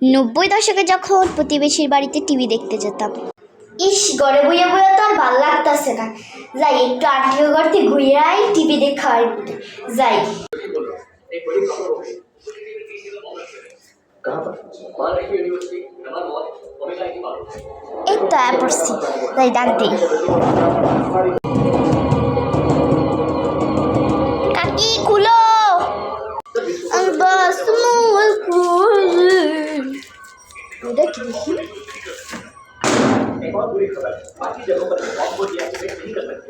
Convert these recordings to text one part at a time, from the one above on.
90 দশকে যখন প্রতিবেশীর বাড়িতে টিভি দেখতে যেতাম। ইস, ঘরে বইয়া বইয়া তো আর ভাল লাগতেছে না। যাই একটু আত্মীয় ঘরতে ঘুরাই টিভি দেখা যাই। এই তো পড়ছি, যাই ডাক দিই। কাকি খুলো।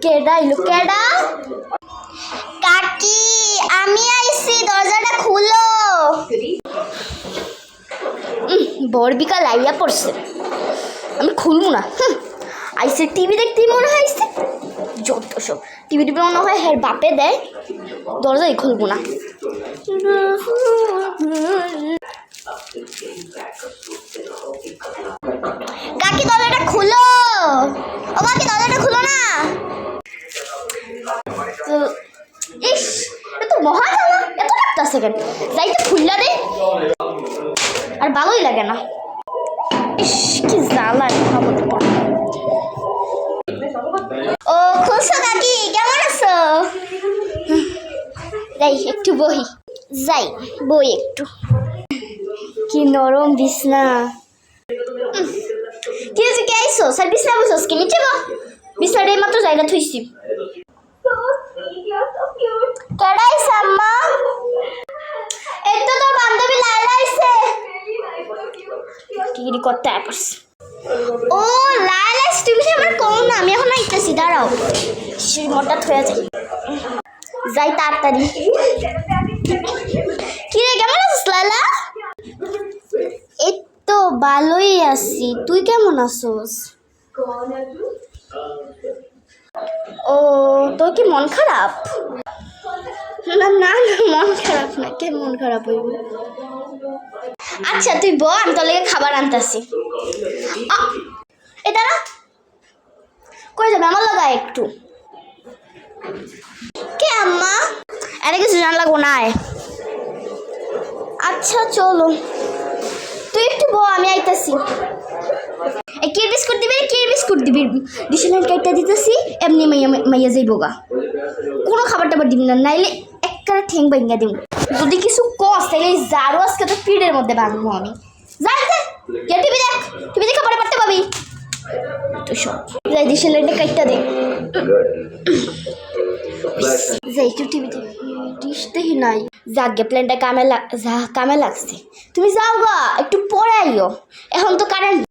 কেডা ইলো কেডা? কাকি আমি আইছি, দরজাটা খুলো। বর বিকাল আইয়া পড়ছে, আমি খুলবো না। আইসে টিভি দেখতেই মনে হয় আইসে, যত সব টিভি টিভি মনে হয় হ্যাঁ বাপে দেয়, দরজাই খুলবো না। কাকি দরজাটা খুলো, ও কাকি দরজাটা খুলো না। ইস, এত মহা জ্বালা, এত লাগতেছে কেন? যাইতে খুললা রে, আর ভালোই লাগে না। ইস, কি জ্বালা। ও খুলছো কাকি, কেমন আছো? যাই একটু বহি, যাই বই একটু। কি নরম বিছনা। কি হয়েছে, কে আইসো? স্যার বিছনা বসোস কি? নিচে বা বিছনাটা মাত্র জায়গা থইছি। কেডা আইছে আম্মা? এই তো তোর বান্ধবী লায়লা আইছে। কি করতে পারছ? ও লায়লা, তুমি আমার কম না, আমি এখন আইতেছি, দাঁড়াও। সেই মোটা হয়ে যায়, যাই তাড়াতাড়ি। কি রে, কেমন আছিস লায়লা? এই তো ভালোই আছি, তুই কেমন আছোস? ও, তোর কি মন খারাপ? না না, মন খারাপ না, কেন মন খারাপ হইব? আচ্ছা তুই বল, আমি তোর লেগে খাবার আনতেছি। এ দাঁড়া, কই যাবে? আমার লাগা একটু। কে আম্মা? এটা কিছু জানা লাগবো না। আচ্ছা চলো, তুই একটু বল, আমি আইতাছি। কি বিস্কুট দিবি? কি বিস্কুট দিবি? ডিশলাইন কাইটা দিতেছি, এমনি মাইয়া মাইয়া যাইব গা। কোনো খাবার টাবার দিবি না, নাইলে একটা ঠেং ভাঙিয়া দিব। যদি কিছু কস তাইলে জারো আজকে তো পিঠের মধ্যে বাঁধবো আমি। যাই কে টিভি দেখ, টিভি দেখে পরে পারতে পাবি তো সব। যাই ডিশলাইনটা কাইটা দে, যাই একটু টিভি দেখ। ডিশ দেখি নাই, যাগে প্ল্যানটা কামে লাগছে। তুমি যাও গা, একটু পরে আইও, এখন তো কারেন্ট।